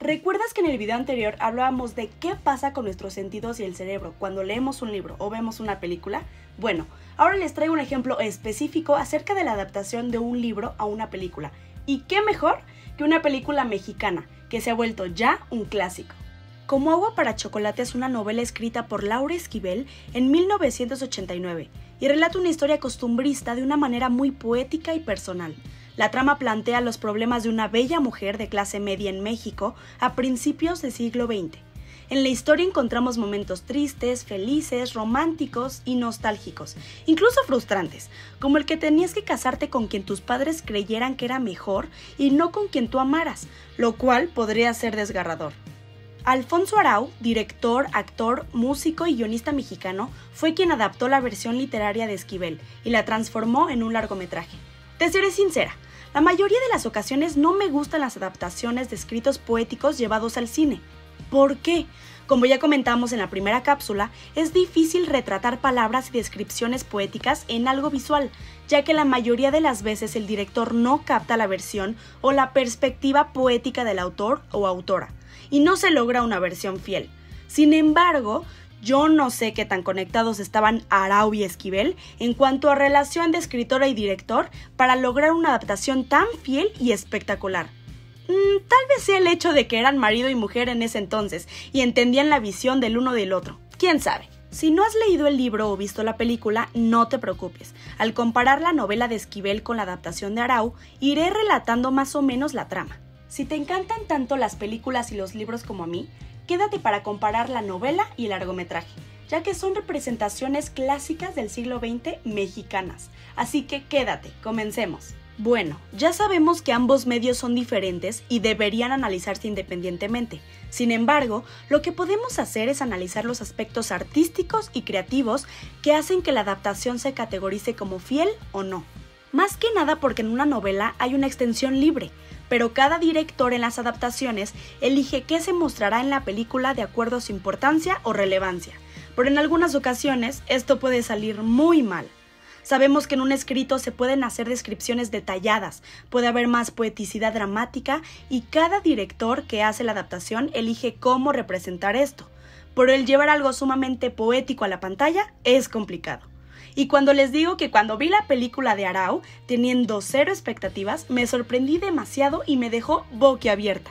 ¿Recuerdas que en el video anterior hablábamos de qué pasa con nuestros sentidos y el cerebro cuando leemos un libro o vemos una película? Bueno, ahora les traigo un ejemplo específico acerca de la adaptación de un libro a una película. ¿Y qué mejor que una película mexicana, que se ha vuelto ya un clásico? Como agua para chocolate es una novela escrita por Laura Esquivel en 1989 y relata una historia costumbrista de una manera muy poética y personal. La trama plantea los problemas de una bella mujer de clase media en México a principios del siglo XX. En la historia encontramos momentos tristes, felices, románticos y nostálgicos, incluso frustrantes, como el que tenías que casarte con quien tus padres creyeran que era mejor y no con quien tú amaras, lo cual podría ser desgarrador. Alfonso Arau, director, actor, músico y guionista mexicano, fue quien adaptó la versión literaria de Esquivel y la transformó en un largometraje. Te seré sincera, la mayoría de las ocasiones no me gustan las adaptaciones de escritos poéticos llevados al cine. ¿Por qué? Como ya comentamos en la primera cápsula, es difícil retratar palabras y descripciones poéticas en algo visual, ya que la mayoría de las veces el director no capta la versión o la perspectiva poética del autor o autora, y no se logra una versión fiel. Sin embargo, yo no sé qué tan conectados estaban Arau y Esquivel en cuanto a relación de escritora y director para lograr una adaptación tan fiel y espectacular. Tal vez sea el hecho de que eran marido y mujer en ese entonces y entendían la visión del uno del otro. ¿Quién sabe? Si no has leído el libro o visto la película, no te preocupes. Al comparar la novela de Esquivel con la adaptación de Arau, iré relatando más o menos la trama. Si te encantan tanto las películas y los libros como a mí, quédate para comparar la novela y el largometraje, ya que son representaciones clásicas del siglo XX mexicanas. Así que quédate, comencemos. Bueno, ya sabemos que ambos medios son diferentes y deberían analizarse independientemente. Sin embargo, lo que podemos hacer es analizar los aspectos artísticos y creativos que hacen que la adaptación se categorice como fiel o no. Más que nada porque en una novela hay una extensión libre, pero cada director en las adaptaciones elige qué se mostrará en la película de acuerdo a su importancia o relevancia. Pero en algunas ocasiones esto puede salir muy mal. Sabemos que en un escrito se pueden hacer descripciones detalladas, puede haber más poeticidad dramática y cada director que hace la adaptación elige cómo representar esto. Pero el llevar algo sumamente poético a la pantalla es complicado. Y cuando les digo que cuando vi la película de Arau, teniendo cero expectativas, me sorprendí demasiado y me dejó boquiabierta.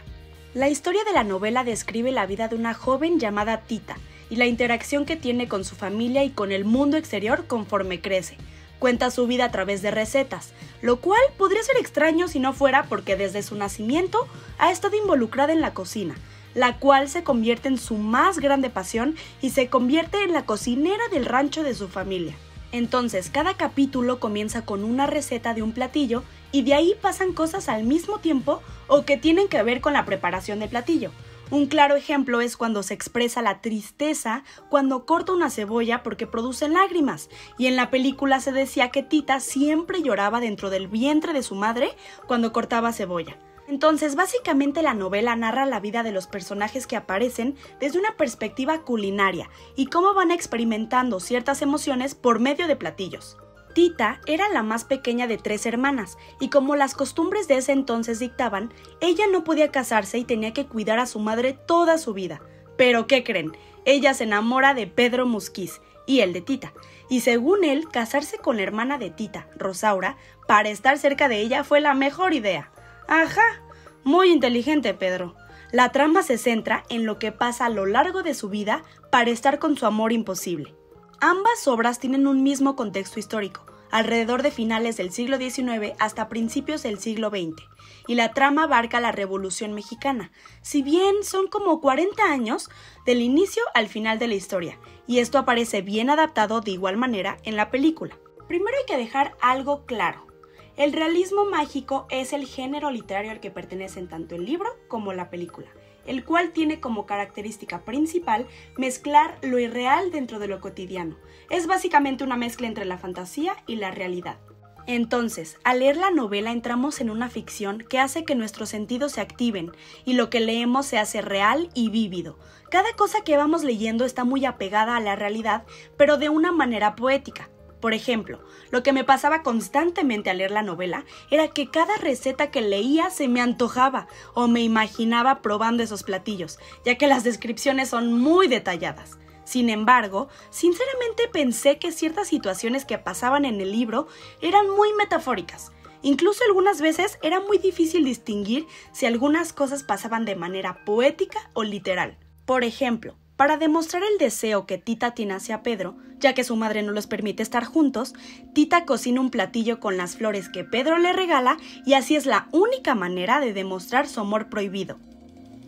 La historia de la novela describe la vida de una joven llamada Tita y la interacción que tiene con su familia y con el mundo exterior conforme crece. Cuenta su vida a través de recetas, lo cual podría ser extraño si no fuera porque desde su nacimiento ha estado involucrada en la cocina, la cual se convierte en su más grande pasión y se convierte en la cocinera del rancho de su familia. Entonces, cada capítulo comienza con una receta de un platillo y de ahí pasan cosas al mismo tiempo o que tienen que ver con la preparación del platillo. Un claro ejemplo es cuando se expresa la tristeza cuando corta una cebolla porque producen lágrimas, y en la película se decía que Tita siempre lloraba dentro del vientre de su madre cuando cortaba cebolla. Entonces, básicamente la novela narra la vida de los personajes que aparecen desde una perspectiva culinaria y cómo van experimentando ciertas emociones por medio de platillos. Tita era la más pequeña de 3 hermanas y como las costumbres de ese entonces dictaban, ella no podía casarse y tenía que cuidar a su madre toda su vida. Pero ¿qué creen? Ella se enamora de Pedro Musquiz y el de Tita, y según él, casarse con la hermana de Tita, Rosaura, para estar cerca de ella fue la mejor idea. ¡Ajá! Muy inteligente, Pedro. La trama se centra en lo que pasa a lo largo de su vida para estar con su amor imposible. Ambas obras tienen un mismo contexto histórico, alrededor de finales del siglo XIX hasta principios del siglo XX, y la trama abarca la Revolución Mexicana, si bien son como 40 años del inicio al final de la historia, y esto aparece bien adaptado de igual manera en la película. Primero hay que dejar algo claro. El realismo mágico es el género literario al que pertenecen tanto el libro como la película, el cual tiene como característica principal mezclar lo irreal dentro de lo cotidiano. Es básicamente una mezcla entre la fantasía y la realidad. Entonces, al leer la novela entramos en una ficción que hace que nuestros sentidos se activen y lo que leemos se hace real y vívido. Cada cosa que vamos leyendo está muy apegada a la realidad, pero de una manera poética. Por ejemplo, lo que me pasaba constantemente al leer la novela era que cada receta que leía se me antojaba o me imaginaba probando esos platillos, ya que las descripciones son muy detalladas. Sin embargo, sinceramente pensé que ciertas situaciones que pasaban en el libro eran muy metafóricas. Incluso algunas veces era muy difícil distinguir si algunas cosas pasaban de manera poética o literal. Por ejemplo, para demostrar el deseo que Tita tiene hacia Pedro, ya que su madre no los permite estar juntos, Tita cocina un platillo con las flores que Pedro le regala y así es la única manera de demostrar su amor prohibido.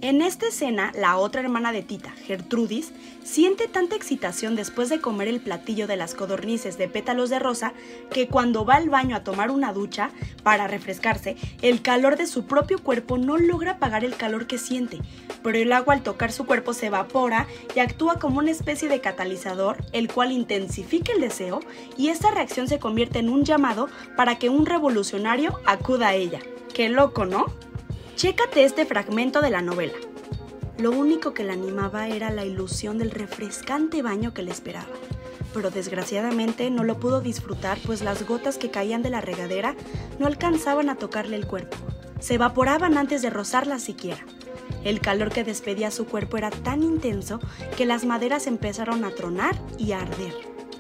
En esta escena, la otra hermana de Tita, Gertrudis, siente tanta excitación después de comer el platillo de las codornices de pétalos de rosa que cuando va al baño a tomar una ducha para refrescarse, el calor de su propio cuerpo no logra apagar el calor que siente, pero el agua al tocar su cuerpo se evapora y actúa como una especie de catalizador, el cual intensifica el deseo y esta reacción se convierte en un llamado para que un revolucionario acuda a ella. ¡Qué loco!, ¿no? Chécate este fragmento de la novela. Lo único que la animaba era la ilusión del refrescante baño que le esperaba, pero desgraciadamente no lo pudo disfrutar pues las gotas que caían de la regadera no alcanzaban a tocarle el cuerpo, se evaporaban antes de rozarla siquiera. El calor que despedía su cuerpo era tan intenso que las maderas empezaron a tronar y a arder.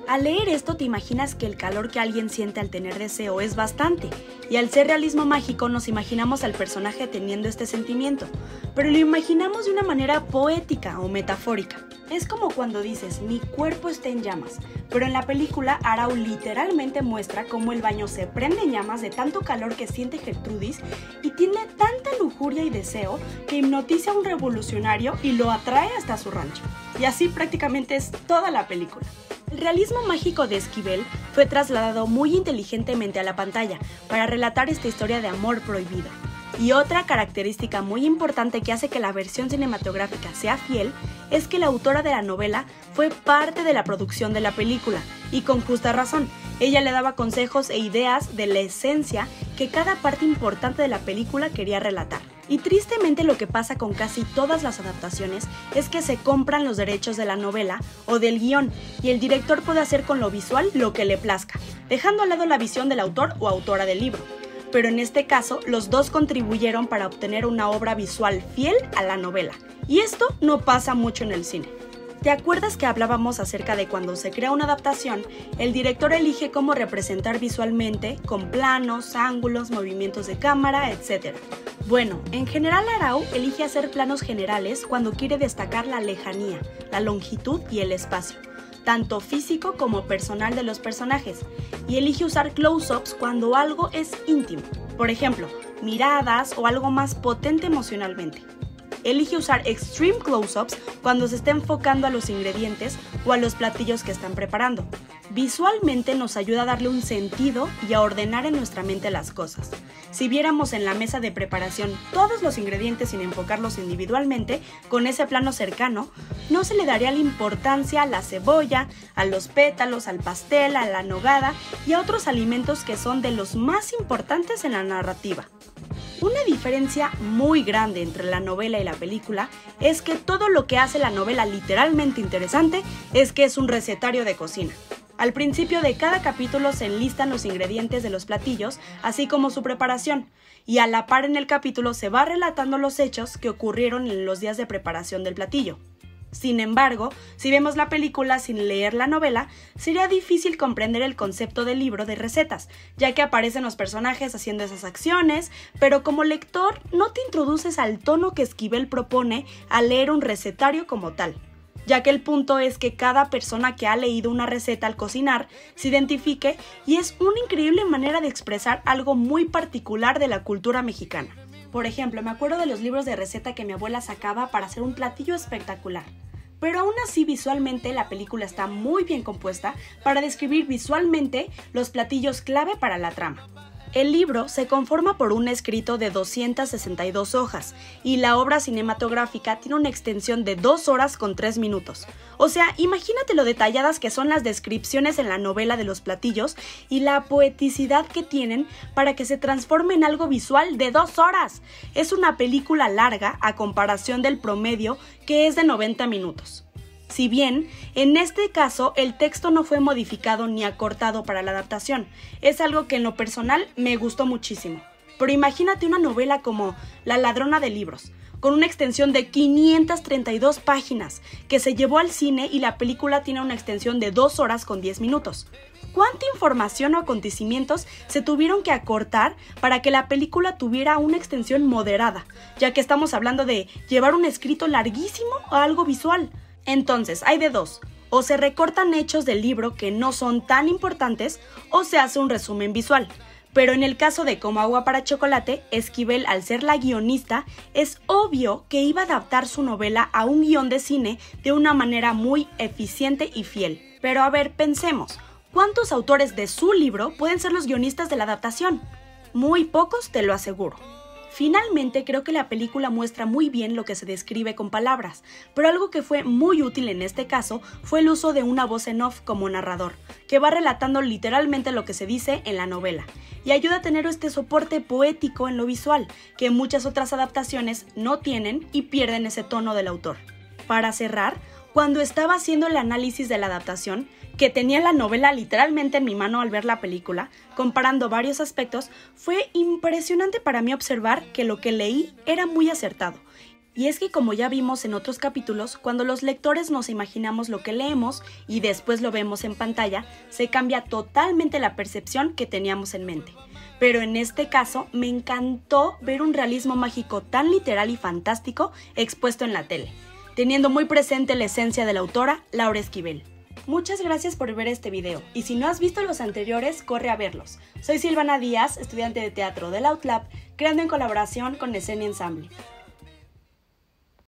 Al leer esto te imaginas que el calor que alguien siente al tener deseo es bastante, y al ser realismo mágico nos imaginamos al personaje teniendo este sentimiento, pero lo imaginamos de una manera poética o metafórica. Es como cuando dices, mi cuerpo está en llamas, pero en la película Arau literalmente muestra cómo el baño se prende en llamas de tanto calor que siente Gertrudis y tiene tanta lujuria y deseo que hipnotiza a un revolucionario y lo atrae hasta su rancho. Y así prácticamente es toda la película. El realismo mágico de Esquivel fue trasladado muy inteligentemente a la pantalla para relatar esta historia de amor prohibido. Y otra característica muy importante que hace que la versión cinematográfica sea fiel es que la autora de la novela fue parte de la producción de la película, y con justa razón. Ella le daba consejos e ideas de la esencia que cada parte importante de la película quería relatar. Y tristemente lo que pasa con casi todas las adaptaciones es que se compran los derechos de la novela o del guión y el director puede hacer con lo visual lo que le plazca, dejando al lado la visión del autor o autora del libro. Pero en este caso, los dos contribuyeron para obtener una obra visual fiel a la novela. Y esto no pasa mucho en el cine. ¿Te acuerdas que hablábamos acerca de cuando se crea una adaptación, el director elige cómo representar visualmente, con planos, ángulos, movimientos de cámara, etc.? Bueno, en general Arau elige hacer planos generales cuando quiere destacar la lejanía, la longitud y el espacio, tanto físico como personal de los personajes, y elige usar close-ups cuando algo es íntimo, por ejemplo, miradas o algo más potente emocionalmente. Elige usar extreme close-ups cuando se está enfocando a los ingredientes o a los platillos que están preparando. Visualmente nos ayuda a darle un sentido y a ordenar en nuestra mente las cosas. Si viéramos en la mesa de preparación todos los ingredientes sin enfocarlos individualmente, con ese plano cercano, no se le daría la importancia a la cebolla, a los pétalos, al pastel, a la nogada y a otros alimentos que son de los más importantes en la narrativa. Una diferencia muy grande entre la novela y la película es que todo lo que hace la novela literalmente interesante es que es un recetario de cocina. Al principio de cada capítulo se enlistan los ingredientes de los platillos, así como su preparación, y a la par en el capítulo se va relatando los hechos que ocurrieron en los días de preparación del platillo. Sin embargo, si vemos la película sin leer la novela, sería difícil comprender el concepto del libro de recetas, ya que aparecen los personajes haciendo esas acciones, pero como lector no te introduces al tono que Esquivel propone al leer un recetario como tal, ya que el punto es que cada persona que ha leído una receta al cocinar se identifique y es una increíble manera de expresar algo muy particular de la cultura mexicana. Por ejemplo, me acuerdo de los libros de receta que mi abuela sacaba para hacer un platillo espectacular. Pero aún así visualmente la película está muy bien compuesta para describir visualmente los platillos clave para la trama. El libro se conforma por un escrito de 262 hojas y la obra cinematográfica tiene una extensión de 2 horas con 3 minutos. O sea, imagínate lo detalladas que son las descripciones en la novela de los platillos y la poeticidad que tienen para que se transforme en algo visual de 2 horas. Es una película larga a comparación del promedio que es de 90 minutos. Si bien, en este caso, el texto no fue modificado ni acortado para la adaptación. Es algo que en lo personal me gustó muchísimo. Pero imagínate una novela como La ladrona de libros, con una extensión de 532 páginas, que se llevó al cine y la película tiene una extensión de 2 horas con 10 minutos. ¿Cuánta información o acontecimientos se tuvieron que acortar para que la película tuviera una extensión moderada? Ya que estamos hablando de llevar un escrito larguísimo a algo visual. Entonces, hay de dos. O se recortan hechos del libro que no son tan importantes, o se hace un resumen visual. Pero en el caso de Como agua para chocolate, Esquivel, al ser la guionista, es obvio que iba a adaptar su novela a un guión de cine de una manera muy eficiente y fiel. Pero a ver, pensemos, ¿cuántos autores de su libro pueden ser los guionistas de la adaptación? Muy pocos, te lo aseguro. Finalmente, creo que la película muestra muy bien lo que se describe con palabras, pero algo que fue muy útil en este caso fue el uso de una voz en off como narrador, que va relatando literalmente lo que se dice en la novela, y ayuda a tener este soporte poético en lo visual, que muchas otras adaptaciones no tienen y pierden ese tono del autor. Para cerrar, cuando estaba haciendo el análisis de la adaptación, que tenía la novela literalmente en mi mano al ver la película, comparando varios aspectos, fue impresionante para mí observar que lo que leí era muy acertado. Y es que, como ya vimos en otros capítulos, cuando los lectores nos imaginamos lo que leemos y después lo vemos en pantalla, se cambia totalmente la percepción que teníamos en mente. Pero en este caso, me encantó ver un realismo mágico tan literal y fantástico expuesto en la tele, teniendo muy presente la esencia de la autora, Laura Esquivel. Muchas gracias por ver este video, y si no has visto los anteriores, corre a verlos. Soy Silvana Díaz, estudiante de teatro del Outlab, creando en colaboración con Escena Ensamble.